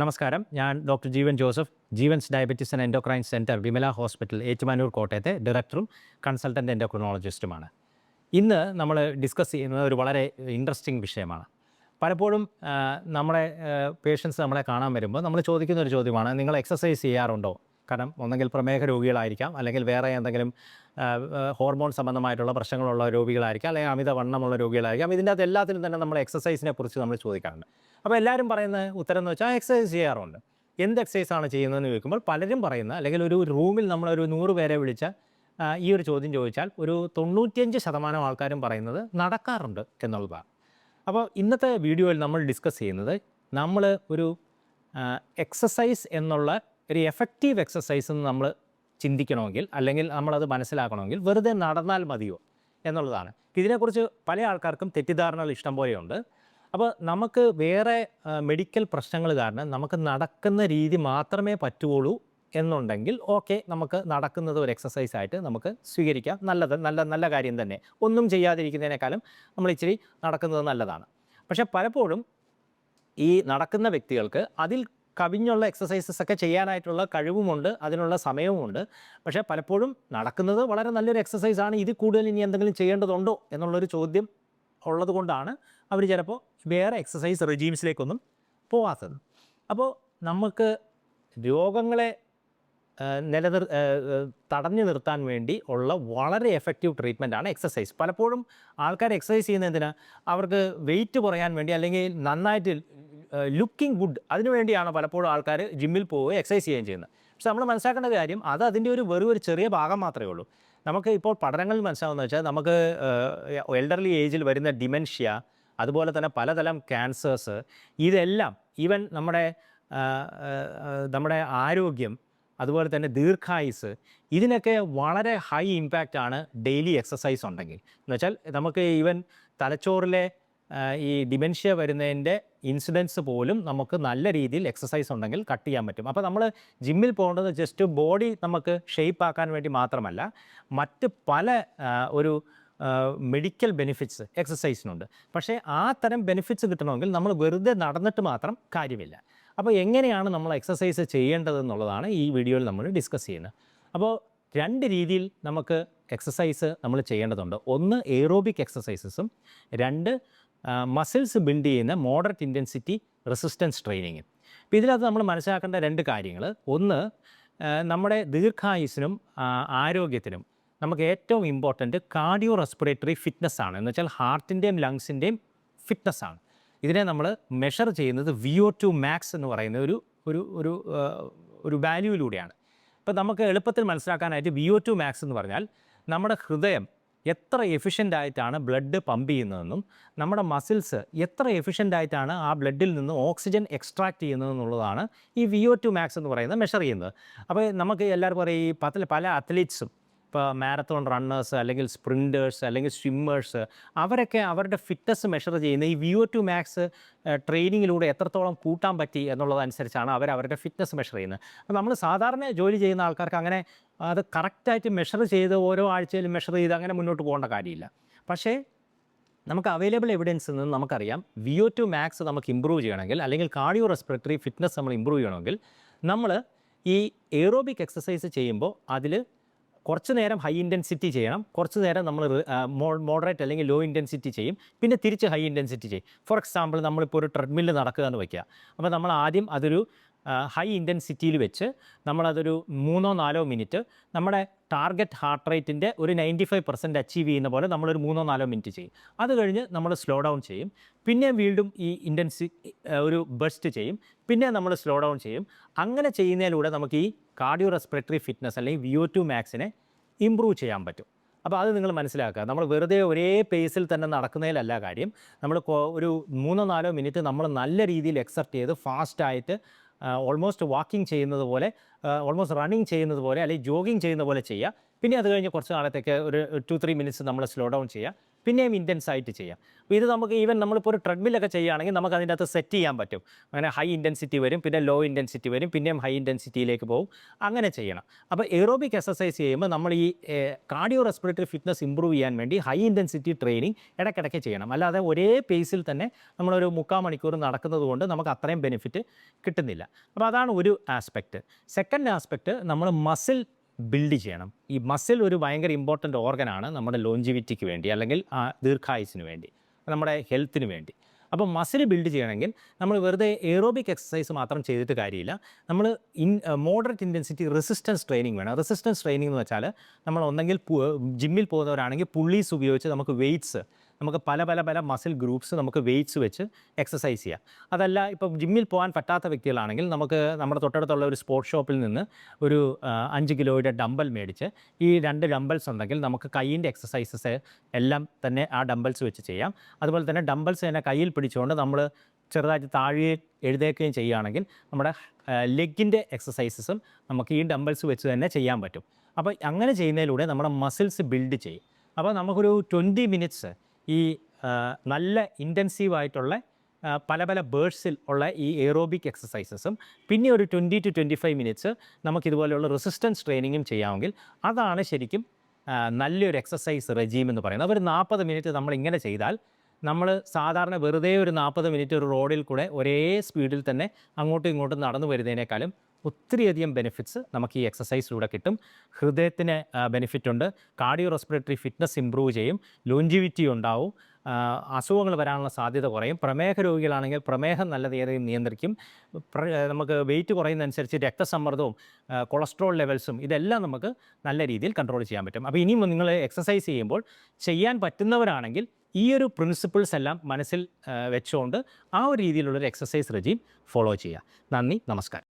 നമസ്കാരം. ഞാൻ doctor Jeevan Joseph, Jeevan's diabetes and endocrine centre, Vimala hospital, Ettumanoor, കോട്ടയത്തെ ഡയറക്ടറും കൺസൾട്ടൻ്റ് എൻഡോക്രിനോളജിസ്റ്റുമാണ്. ഇന്ന് നമ്മൾ ഡിസ്കസ് ചെയ്യുന്നത് ഒരു വളരെ ഇൻട്രസ്റ്റിംഗ് വിഷയമാണ്. പലപ്പോഴും നമ്മുടെ പേഷ്യൻസ് നമ്മളെ കാണാൻ വരുമ്പോൾ നമ്മൾ ചോദിക്കുന്ന ഒരു ചോദ്യമാണ്, നിങ്ങൾ എക്സസൈസ് ചെയ്യാറുണ്ടോ? കാരണം ഒന്നെങ്കിൽ പ്രമേഹ രോഗികളായിരിക്കാം, അല്ലെങ്കിൽ വേറെ എന്തെങ്കിലും ഹോർമോൺ സംബന്ധമായിട്ടുള്ള പ്രശ്നങ്ങളുള്ള രോഗികളായിരിക്കാം, അല്ലെങ്കിൽ അമിതവണ്ണമുള്ള രോഗികളായിരിക്കാം. ഇതിൻ്റെ അകത്ത് എല്ലാത്തിലും തന്നെ നമ്മൾ എക്സസൈസിനെ കുറിച്ച് നമ്മൾ ചോദിക്കാറുണ്ട്. അപ്പോൾ എല്ലാവരും പറയുന്ന ഉത്തരം എന്ന് വെച്ചാൽ എക്സസൈസ് ചെയ്യാറുണ്ട്. എന്ത് എക്സസൈസാണ് ചെയ്യുന്നതെന്ന് ചോദിക്കുമ്പോൾ പലരും പറയുന്ന, അല്ലെങ്കിൽ ഒരു റൂമിൽ നമ്മളൊരു 100 പേരെ വിളിച്ച ഈ ഒരു ചോദ്യം ചോദിച്ചാൽ ഒരു 95% ആൾക്കാരും പറയുന്നത് നടക്കാറുണ്ട് എന്നുള്ളതാണ്. അപ്പോൾ ഇന്നത്തെ വീഡിയോയിൽ നമ്മൾ ഡിസ്കസ് ചെയ്യുന്നത്, നമ്മൾ ഒരു എക്സസൈസ് എന്നുള്ള ഒരു എഫക്റ്റീവ് എക്സസൈസ് എന്ന് നമ്മൾ ചിന്തിക്കണമെങ്കിൽ, അല്ലെങ്കിൽ നമ്മളത് മനസ്സിലാക്കണമെങ്കിൽ വെറുതെ നടന്നാൽ മതിയോ എന്നുള്ളതാണ്. ഇതിനെക്കുറിച്ച് പല ആൾക്കാർക്കും തെറ്റിദ്ധാരണകൾ ഇഷ്ടം പോലെയുണ്ട്. അപ്പോൾ നമുക്ക് വേറെ മെഡിക്കൽ പ്രശ്നങ്ങൾ കാരണം നമുക്ക് നടക്കുന്ന രീതി മാത്രമേ പറ്റുകയുള്ളൂ എന്നുണ്ടെങ്കിൽ ഓക്കെ, നമുക്ക് നടക്കുന്നത് ഒരു എക്സസൈസായിട്ട് നമുക്ക് സ്വീകരിക്കാം. നല്ല കാര്യം തന്നെ. ഒന്നും ചെയ്യാതിരിക്കുന്നതിനേക്കാളും നമ്മൾ ഇച്ചിരി നടക്കുന്നത് നല്ലതാണ്. പക്ഷേ പലപ്പോഴും ഈ നടക്കുന്ന വ്യക്തികൾക്ക് അതിൽ കവിഞ്ഞുള്ള എക്സസൈസസ് ഒക്കെ ചെയ്യാനായിട്ടുള്ള കഴിവുമുണ്ട്, അതിനുള്ള സമയവുമുണ്ട്. പക്ഷേ പലപ്പോഴും നടക്കുന്നത് വളരെ നല്ലൊരു എക്സസൈസാണ്, ഇതിൽ കൂടുതൽ ഇനി എന്തെങ്കിലും ചെയ്യേണ്ടതുണ്ടോ എന്നുള്ളൊരു ചോദ്യം ഉള്ളത് കൊണ്ടാണ് അവർ ചിലപ്പോൾ വേറെ എക്സസൈസ് റെജീംസിലേക്കൊന്നും പോകാത്തത്. അപ്പോൾ നമുക്ക് രോഗങ്ങളെ തടഞ്ഞു നിർത്താൻ വേണ്ടി ഉള്ള വളരെ എഫക്റ്റീവ് ട്രീറ്റ്മെൻറ്റാണ് എക്സസൈസ്. പലപ്പോഴും ആൾക്കാർ എക്സസൈസ് ചെയ്യുന്നതിന് അവർക്ക് വെയിറ്റ് കുറയാൻ വേണ്ടി, അല്ലെങ്കിൽ നന്നായിട്ട് ലുക്കിംഗ് ഗുഡ്, അതിനു വേണ്ടിയാണ് പലപ്പോഴും ആൾക്കാർ ജിമ്മിൽ പോവുകയും എക്സസൈസ് ചെയ്യുകയും ചെയ്യുന്നത്. പക്ഷെ നമ്മൾ മനസ്സിലാക്കേണ്ട കാര്യം, അത് അതിൻ്റെ ഒരു ചെറിയ ഭാഗം മാത്രമേ ഉള്ളൂ. നമുക്ക് ഇപ്പോൾ പഠനങ്ങളിൽ മനസ്സിലാവുന്നത് വെച്ചാൽ, നമുക്ക് എൽഡർലി ഏജിൽ വരുന്ന ഡിമെൻഷ്യ, അതുപോലെ തന്നെ പലതരം ക്യാൻസേഴ്സ്, ഇതെല്ലാം ഈവൻ നമ്മുടെ ആരോഗ്യം, അതുപോലെ തന്നെ ദീർഘായുസ്, ഇതിനൊക്കെ വളരെ ഹൈ ഇമ്പാക്റ്റാണ് ഡെയിലി എക്സസൈസ് ഉണ്ടെങ്കിൽ. എന്നുവെച്ചാൽ നമുക്ക് ഈവൻ തലച്ചോറിലെ ഈ ഡിമെൻഷ്യ വരുന്നതിൻ്റെ ഇൻസിഡൻസ് പോലും നമുക്ക് നല്ല രീതിയിൽ എക്സസൈസ് ഉണ്ടെങ്കിൽ കട്ട് ചെയ്യാൻ പറ്റും. അപ്പോൾ നമ്മൾ ജിമ്മിൽ പോകേണ്ടത് ജസ്റ്റ് ബോഡി നമുക്ക് ഷേപ്പ് ആക്കാൻ വേണ്ടി മാത്രമല്ല, മറ്റ് പല ഒരു മെഡിക്കൽ ബെനിഫിറ്റ്സ് എക്സസൈസിനുണ്ട്. പക്ഷേ ആ തരം ബെനിഫിറ്റ്സ് കിട്ടണമെങ്കിൽ നമ്മൾ വെറുതെ നടന്നിട്ട് മാത്രം കാര്യമില്ല. അപ്പോൾ എങ്ങനെയാണ് നമ്മൾ എക്സസൈസ് ചെയ്യേണ്ടതെന്നുള്ളതാണ് ഈ വീഡിയോയിൽ നമ്മൾ ഡിസ്കസ് ചെയ്യുന്നത്. അപ്പോൾ 2 രീതിയിൽ നമുക്ക് എക്സസൈസ് നമ്മൾ ചെയ്യേണ്ടതുണ്ട്. ഒന്ന് എയ്റോബിക് എക്സസൈസസും, 2 മസിൽസ് ബിൽഡ് ചെയ്യുന്ന മോഡറേറ്റ് ഇൻറ്റൻസിറ്റി റെസിസ്റ്റൻസ് ട്രെയിനിങ്. അപ്പോൾ ഇതിനകത്ത് നമ്മൾ മനസ്സിലാക്കേണ്ട 2 കാര്യങ്ങൾ. ഒന്ന്, നമ്മുടെ ദീർഘായുസിനും ആരോഗ്യത്തിനും നമുക്ക് ഏറ്റവും ഇമ്പോർട്ടൻറ്റ് കാർഡിയോ റെസ്പിറേറ്ററി ഫിറ്റ്നസ്സാണ്. എന്ന് വെച്ചാൽ ഹാർട്ടിൻ്റെയും ലങ്സിൻ്റെയും ഫിറ്റ്നസ്സാണ്. ഇതിനെ നമ്മൾ മെഷർ ചെയ്യുന്നത് VO2 മാക്സ് എന്ന് പറയുന്ന ഒരു വാല്യൂയിലൂടെയാണ്. ഇപ്പോൾ നമുക്ക് എളുപ്പത്തിൽ മനസ്സിലാക്കാനായിട്ട് VO2 മാക്സ് എന്ന് പറഞ്ഞാൽ നമ്മുടെ ഹൃദയം എത്ര എഫിഷ്യൻ്റായിട്ടാണ് ബ്ലഡ് പമ്പ് ചെയ്യുന്നതെന്നും, നമ്മുടെ മസിൽസ് എത്ര എഫിഷ്യൻ്റായിട്ടാണ് ആ ബ്ലഡിൽ നിന്ന് ഓക്സിജൻ എക്സ്ട്രാക്ട് ചെയ്യുന്നതെന്നുള്ളതാണ് ഈ VO2 മാക്സ് എന്ന് പറയുന്നത് മെഷർ ചെയ്യുന്നത്. അപ്പോൾ നമുക്ക് എല്ലാവർക്കും പറയും, ഈ പല അത്ലീറ്റ്സും, ഇപ്പോൾ മാരത്തോൺ റണ്ണേഴ്സ്, അല്ലെങ്കിൽ സ്പ്രിൻറ്റേഴ്സ്, അല്ലെങ്കിൽ സ്വിമ്മേഴ്സ്, അവരൊക്കെ അവരുടെ ഫിറ്റ്നസ് മെഷർ ചെയ്യുന്ന ഈ VO2 മാക്സ് ട്രെയിനിങ്ങിലൂടെ എത്രത്തോളം കൂട്ടാൻ പറ്റി എന്നുള്ളതനുസരിച്ചാണ് അവരുടെ ഫിറ്റ്നസ് മെഷർ ചെയ്യുന്നത്. അപ്പോൾ നമ്മൾ സാധാരണ ജോലി ചെയ്യുന്ന ആൾക്കാർക്ക് അങ്ങനെ അത് കറക്റ്റായിട്ട് മെഷർ ചെയ്ത് ഓരോ ആഴ്ചയിലും മെഷർ ചെയ്ത് അങ്ങനെ മുന്നോട്ട് പോകേണ്ട കാര്യമില്ല. പക്ഷേ നമുക്ക് അവൈലബിൾ എവിഡൻസിൽ നിന്ന് നമുക്കറിയാം, VO2 മാക്സ് നമുക്ക് ഇമ്പ്രൂവ് ചെയ്യണമെങ്കിൽ, അല്ലെങ്കിൽ കാർഡിയോ റെസ്പിറേറ്ററി ഫിറ്റ്നസ് നമ്മൾ ഇമ്പ്രൂവ് ചെയ്യണമെങ്കിൽ, നമ്മൾ ഈ എയ്റോബിക് എക്സസൈസ് ചെയ്യുമ്പോൾ അതിൽ കുറച്ച് നേരം ഹൈ ഇൻറ്റൻസിറ്റി ചെയ്യണം, കുറച്ച് നേരം നമ്മൾ മോഡറേറ്റ് അല്ലെങ്കിൽ ലോ ഇൻറ്റൻസിറ്റി ചെയ്യും, പിന്നെ തിരിച്ച് ഹൈ ഇൻറ്റൻസിറ്റി ചെയ്യും. ഫോർ എക്സാമ്പിൾ, നമ്മളിപ്പോൾ ഒരു ട്രെഡ്മില്ല് നടക്കുക എന്ന് വയ്ക്കുക. അപ്പോൾ നമ്മൾ ആദ്യം അതൊരു ഹൈ ഇൻറ്റൻസിറ്റിയിൽ വെച്ച് നമ്മളതൊരു 3-4 മിനിറ്റ് നമ്മുടെ ടാർഗറ്റ് ഹാർട്ട് റേറ്റിൻ്റെ ഒരു 95% അച്ചീവ് ചെയ്യുന്ന പോലെ നമ്മളൊരു 3-4 മിനിറ്റ് ചെയ്യും. അത് കഴിഞ്ഞ് നമ്മൾ സ്ലോ ഡൗൺ ചെയ്യും, പിന്നെ വീണ്ടും ഈ ഒരു ബസ്റ്റ് ചെയ്യും, പിന്നെ നമ്മൾ സ്ലോ ഡൗൺ ചെയ്യും. അങ്ങനെ ചെയ്യുന്നതിലൂടെ നമുക്ക് ഈ കാർഡിയോ റെസ്പിറേറ്ററി ഫിറ്റ്നസ്, അല്ലെങ്കിൽ VO2 മാക്സിനെ ഇമ്പ്രൂവ് ചെയ്യാൻ പറ്റും. അപ്പോൾ അത് നിങ്ങൾ മനസ്സിലാക്കുക. നമ്മൾ വെറുതെ ഒരേ പേസിൽ തന്നെ നടക്കുന്നതിലല്ല കാര്യം. നമ്മൾ ഒരു 3-4 മിനിറ്റ് നമ്മൾ നല്ല രീതിയിൽ എക്സർട്ട് ചെയ്ത് ഫാസ്റ്റായിട്ട് ഓൾമോസ്റ്റ് വാക്കിംഗ് ചെയ്യുന്നത് പോലെ, ഓൾമോസ്റ്റ് റണ്ണിങ് ചെയ്യുന്നത് പോലെ, അല്ലെങ്കിൽ ജോഗിങ് ചെയ്യുന്ന പോലെ ചെയ്യുക. പിന്നെ അത് കഴിഞ്ഞ് കുറച്ച് നാളത്തേക്ക് ഒരു 2-3 മിനിറ്റ്സ് നമ്മൾ സ്ലോ ഡൗൺ ചെയ്യുക. പിന്നെയും ഇൻറ്റൻസ് ആയിട്ട് ചെയ്യാം. അപ്പോൾ ഇത് നമുക്ക് ഈവൻ നമ്മളിപ്പോൾ ഒരു ട്രെഡ്മില്ലൊക്കെ ചെയ്യുകയാണെങ്കിൽ നമുക്ക് അതിൻ്റെ അകത്ത് സെറ്റ് ചെയ്യാൻ പറ്റും. അങ്ങനെ ഹൈ ഇൻറ്റൻസിറ്റി വരും, പിന്നെ ലോ ഇൻറ്റൻസിറ്റി വരും, പിന്നെയും ഹൈ ഇൻറ്റൻസിറ്റിയിലേക്ക് പോകും. അങ്ങനെ ചെയ്യണം. അപ്പോൾ എറോബിക് എക്സസൈസ് ചെയ്യുമ്പോൾ നമ്മൾ ഈ കാർഡിയോ റെസ്പിറേറ്ററി ഫിറ്റ്നസ് ഇമ്പ്രൂവ് ചെയ്യാൻ വേണ്ടി ഹൈ ഇൻറ്റൻസിറ്റി ട്രെയിനിങ് ഇടയ്ക്കിടയ്ക്ക് ചെയ്യണം. അല്ലാതെ ഒരേ പേസിൽ തന്നെ നമ്മളൊരു 3/4 മണിക്കൂർ നടക്കുന്നത് കൊണ്ട് നമുക്ക് അത്രയും ബെനിഫിറ്റ് കിട്ടുന്നില്ല. അപ്പോൾ അതാണ് ഒരു ആസ്പെക്റ്റ്. സെക്കൻഡ് ആസ്പെക്റ്റ്, നമ്മൾ മസിൽ ബിൽഡ് ചെയ്യണം. ഈ മസിൽ ഒരു ഭയങ്കര ഇമ്പോർട്ടൻ്റ് ഓർഗനാണ് നമ്മുടെ ലോഞ്ചിവിറ്റിക്ക് വേണ്ടി, അല്ലെങ്കിൽ ദീർഘായുസിന് വേണ്ടി, നമ്മുടെ ഹെൽത്തിന് വേണ്ടി. അപ്പോൾ മസിൽ ബിൽഡ് ചെയ്യണമെങ്കിൽ നമ്മൾ വെറുതെ എയറോബിക് എക്സസൈസ് മാത്രം ചെയ്തിട്ട് കാര്യമില്ല. നമ്മൾ മോഡറേറ്റ് ഇൻറ്റൻസിറ്റി റെസിസ്റ്റൻസ് ട്രെയിനിങ് വേണം. റെസിസ്റ്റൻസ് ട്രെയിനിങ് എന്ന് വെച്ചാൽ നമ്മൾ ഒന്നെങ്കിൽ ജിമ്മിൽ പോകുന്നവരാണെങ്കിൽ പുള്ളീസ് ഉപയോഗിച്ച് നമുക്ക് വെയ്റ്റ്സ്, നമുക്ക് പല പല പല മസിൽ ഗ്രൂപ്പ്സ് നമുക്ക് വെയ്റ്റ്സ് വെച്ച് എക്സസൈസ് ചെയ്യാം. അതല്ല, ഇപ്പോൾ ജിമ്മിൽ പോകാൻ പറ്റാത്ത വ്യക്തികളാണെങ്കിൽ നമുക്ക് നമ്മുടെ തൊട്ടടുത്തുള്ള ഒരു സ്പോർട്സ് ഷോപ്പിൽ നിന്ന് ഒരു 5 കിലോയുടെ ഡമ്പൽ മേടിച്ച് ഈ 2 ഡമ്പൽസ് ഉണ്ടെങ്കിൽ നമുക്ക് കൈയിൻ്റെ എക്സസൈസസ് എല്ലാം തന്നെ ആ ഡമ്പൽസ് വെച്ച് ചെയ്യാം. അതുപോലെ തന്നെ ഡമ്പൽസ് തന്നെ കയ്യിൽ പിടിച്ചുകൊണ്ട് നമ്മൾ ചെറുതായിട്ട് താഴെ എഴുതേക്കുകയും ചെയ്യുകയാണെങ്കിൽ നമ്മുടെ ലെഗിൻ്റെ എക്സസൈസസും നമുക്ക് ഈ ഡമ്പൽസ് വെച്ച് തന്നെ ചെയ്യാൻ പറ്റും. അപ്പോൾ അങ്ങനെ ചെയ്യുന്നതിലൂടെ നമ്മുടെ മസിൽസ് ബിൽഡ് ചെയ്യും. അപ്പോൾ നമുക്കൊരു 20 മിനിറ്റ്സ് ഈ നല്ല ഇൻറ്റൻസീവായിട്ടുള്ള പല പല ബേർഡ്സിൽ ഉള്ള ഈ എയറോബിക് എക്സസൈസസും പിന്നെ ഒരു 20 to 25 മിനിറ്റ്സ് നമുക്കിതുപോലെയുള്ള റെസിസ്റ്റൻസ് ട്രെയിനിങ്ങും ചെയ്യാമെങ്കിൽ അതാണ് ശരിക്കും നല്ലൊരു എക്സസൈസ് റെജീം എന്ന് പറയുന്നത്. അപ്പോൾ ഒരു 40 മിനിറ്റ് നമ്മളിങ്ങനെ ചെയ്താൽ, നമ്മൾ സാധാരണ വെറുതെ ഒരു 40 മിനിറ്റ് ഒരു റോഡിൽ കൂടെ ഒരേ സ്പീഡിൽ തന്നെ അങ്ങോട്ടും ഇങ്ങോട്ടും നടന്നു വരുന്നതിനേക്കാളും ഒത്തിരിയധികം ബെനിഫിറ്റ്സ് നമുക്ക് ഈ എക്സസൈസിലൂടെ കിട്ടും. ഹൃദയത്തിന് ബെനിഫിറ്റ് ഉണ്ട്, കാർഡിയോ റെസ്പിറേറ്ററി ഫിറ്റ്നസ് ഇമ്പ്രൂവ് ചെയ്യും, ലോഞ്ചിവിറ്റി ഉണ്ടാവും, അസുഖങ്ങൾ വരാനുള്ള സാധ്യത കുറയും. പ്രമേഹ രോഗികളാണെങ്കിൽ പ്രമേഹം നല്ല രീതിയിൽ നിയന്ത്രിക്കും. നമുക്ക് വെയിറ്റ് കുറയുന്നതനുസരിച്ച് രക്തസമ്മർദ്ദവും കൊളസ്ട്രോൾ ലെവൽസും ഇതെല്ലാം നമുക്ക് നല്ല രീതിയിൽ കൺട്രോൾ ചെയ്യാൻ പറ്റും. അപ്പോൾ ഇനിയും നിങ്ങൾ എക്സസൈസ് ചെയ്യുമ്പോൾ ചെയ്യാൻ പറ്റുന്നവരാണെങ്കിൽ ഈ ഒരു പ്രിൻസിപ്പിൾസ് എല്ലാം മനസ്സിൽ വെച്ചുകൊണ്ട് ആ ഒരു രീതിയിലുള്ളൊരു എക്സസൈസ് റെജീം ഫോളോ ചെയ്യുക. നന്ദി, നമസ്കാരം.